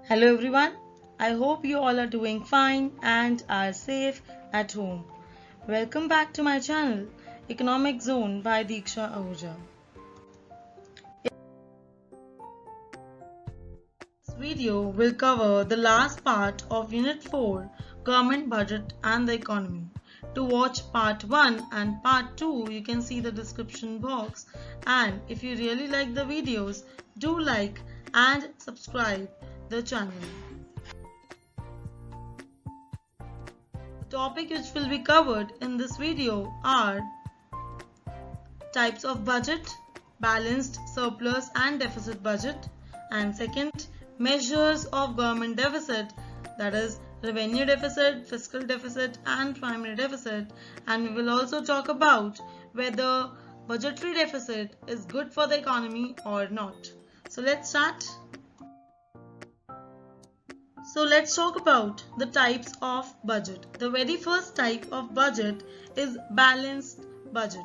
Hello everyone, I hope you all are doing fine and are safe at home. Welcome back to my channel, Economic Zone by Diksha Ahuja. This video will cover the last part of Unit 4, Government Budget and the Economy. To watch part 1 and part 2, you can see the description box, and if you really like the videos, do like and subscribe the channel. The topic which will be covered in this video are types of budget, balanced, surplus and deficit budget, and second, measures of government deficit, that is revenue deficit, fiscal deficit and primary deficit, and we will also talk about whether budgetary deficit is good for the economy or not. So let's start. So let's talk about the types of budget. The very first type of budget is balanced budget.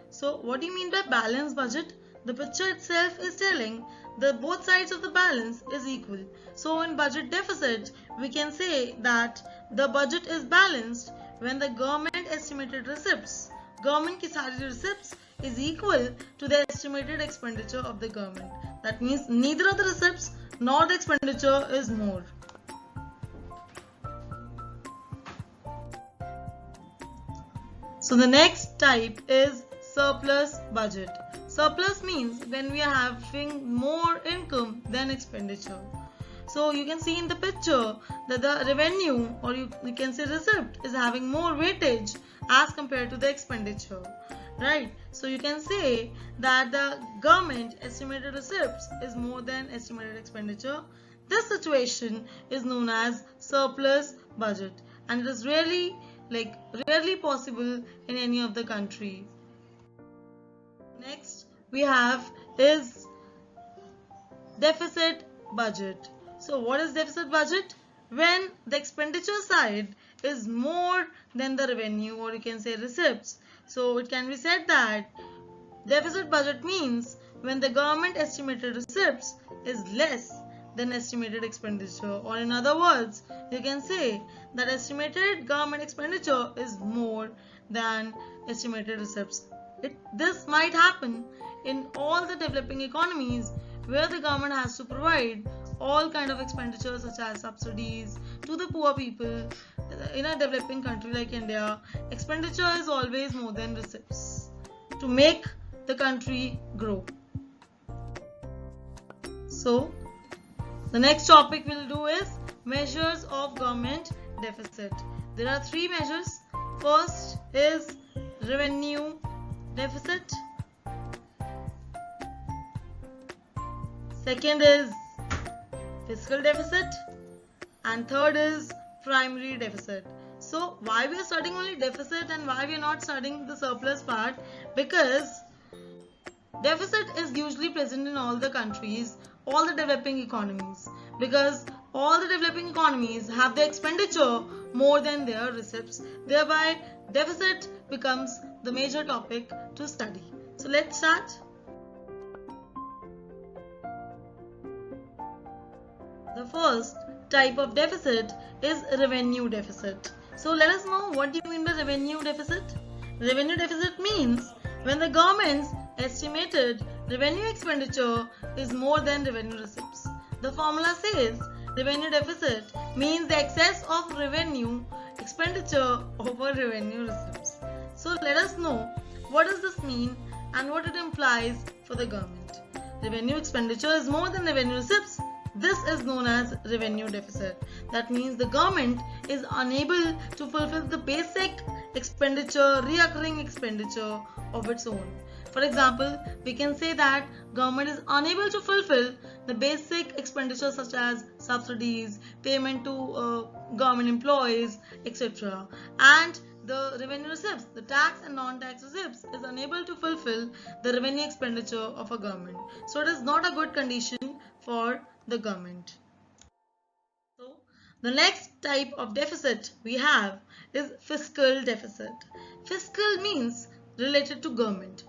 So what do you mean by balanced budget? The picture itself is telling that both sides of the balance is equal. So in budget deficit, we can say that the budget is balanced when the government estimated receipts, government की सारी receipts is equal to the estimated expenditure of the government. That means neither of the receipts nor the expenditure is more. So the next type is surplus budget. Surplus means when we are having more income than expenditure. So you can see in the picture that the revenue, or you can say receipt, is having more weightage as compared to the expenditure. Right? So you can say that the government estimated receipts is more than estimated expenditure. This situation is known as surplus budget, and it is really rarely possible in any of the country. Next we have is deficit budget. So what is deficit budget? When the expenditure side is more than the revenue, or you can say receipts. So it can be said that deficit budget means when the government estimated receipts is less than estimated expenditure, or in other words, you can say that estimated government expenditure is more than estimated receipts. This might happen in all the developing economies where the government has to provide all kind of expenditures such as subsidies to the poor people. In a developing country like India, expenditure is always more than receipts to make the country grow. So the next topic we'll do is measures of government deficit. There are three measures. First is revenue deficit. Second is fiscal deficit. And third is primary deficit. So why we are studying only deficit and why we are not studying the surplus part? Because deficit is usually present in all the countries, all the developing economies, because all the developing economies have their expenditure more than their receipts. Thereby, deficit becomes the major topic to study. So let's start. The first type of deficit is revenue deficit. So let us know what do you mean by revenue deficit? Revenue deficit means when the government's estimated revenue expenditure is more than revenue receipts. The formula says revenue deficit means the excess of revenue expenditure over revenue receipts. So let us know what does this mean and what it implies for the government. Revenue expenditure is more than revenue receipts. This is known as revenue deficit. That means the government is unable to fulfill the basic expenditure, recurring expenditure of its own. For example, we can say that government is unable to fulfill the basic expenditure such as subsidies, payment to government employees, etc. And the revenue receipts, the tax and non-tax receipts, is unable to fulfill the revenue expenditure of a government. So it is not a good condition for the government. So the next type of deficit we have is fiscal deficit. Fiscal means related to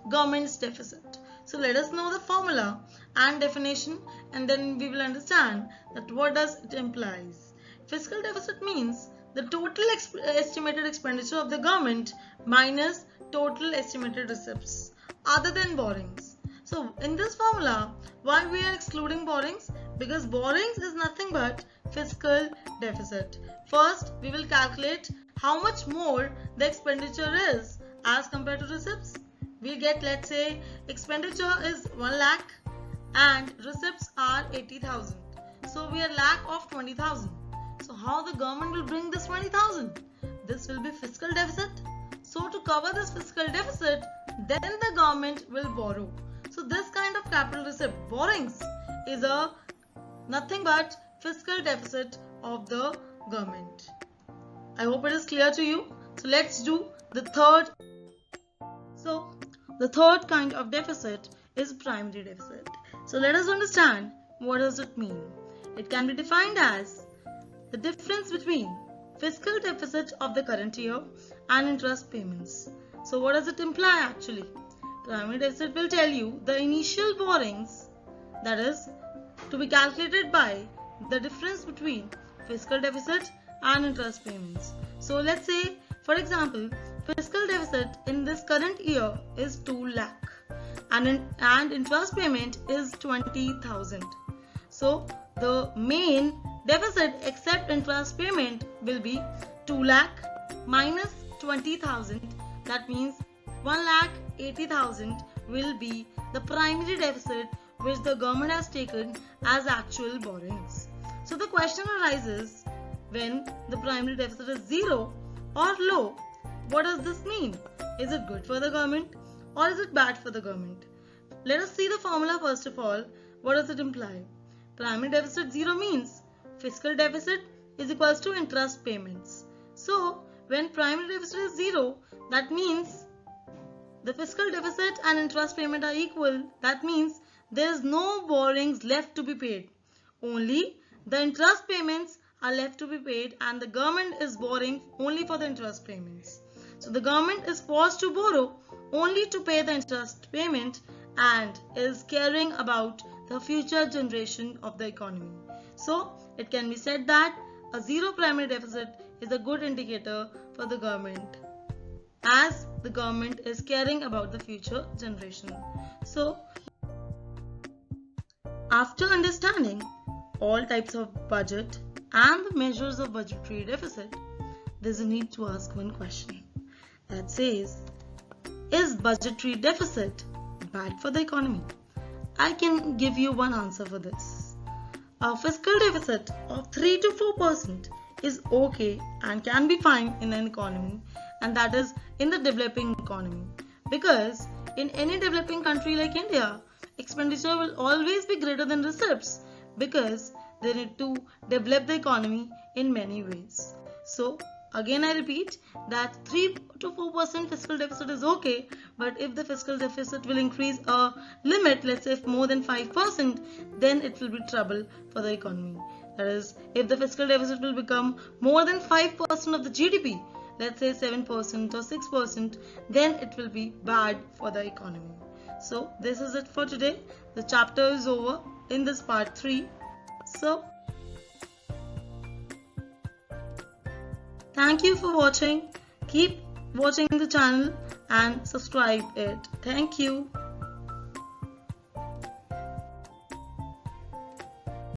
government's deficit. So let us know the formula. and definition, and then we will understand that what does it implies. Fiscal deficit means the total estimated expenditure of the government minus total estimated receipts other than borrowings. So in this formula, why we are excluding borrowings? Because borrowings is nothing but fiscal deficit. First, we will calculate how much more the expenditure is as compared to receipts. We get, let's say, expenditure is 1 lakh and receipts are 80,000. So we are lack of 20,000. So how the government will bring this 20,000? This will be fiscal deficit. So to cover this fiscal deficit, then the government will borrow. So this kind of capital receipt borrowings is a nothing but fiscal deficit of the government. I hope it is clear to you. So let's do the third. So the third kind of deficit is primary deficit. So let us understand what does it mean. It can be defined as the difference between fiscal deficit of the current year and interest payments. So what does it imply actually? Primary deficit will tell you the initial borrowings, that is to be calculated by the difference between fiscal deficit and interest payments. So let's say, for example, fiscal deficit in this current year is 2 lakh and interest payment is 20,000. So the main deficit except interest payment will be 2 lakh minus 20,000. That means 1,80,000 will be the primary deficit which the government has taken as actual borrowings. So the question arises, when the primary deficit is 0 or low, what does this mean? Is it good for the government or is it bad for the government? Let us see the formula first of all. What does it imply? Primary deficit 0 means fiscal deficit is equals to interest payments. So when primary deficit is 0, that means the fiscal deficit and interest payment are equal. That means there is no borrowings left to be paid. Only the interest payments are left to be paid and the government is borrowing only for the interest payments. So the government is forced to borrow only to pay the interest payment and is caring about the future generation of the economy. So it can be said that a 0 primary deficit is a good indicator for the government, as the government is caring about the future generation. So after understanding all types of budget and the measures of budgetary deficit, there's a need to ask one question that says, is budgetary deficit bad for the economy? I can give you one answer for this. A fiscal deficit of 3 to 4% is okay and can be fine in an economy, and that is in the developing economy, because in any developing country like India, expenditure will always be greater than receipts because they need to develop the economy in many ways. So again I repeat that 3 to 4% fiscal deficit is okay, but if the fiscal deficit will increase a limit, let's say if more than 5%, then it will be trouble for the economy. That is, if the fiscal deficit will become more than 5% of the GDP, let's say 7% or 6%, then it will be bad for the economy. So this is it for today. The chapter is over in this part 3. So thank you for watching. Keep watching the channel and subscribe it. Thank you.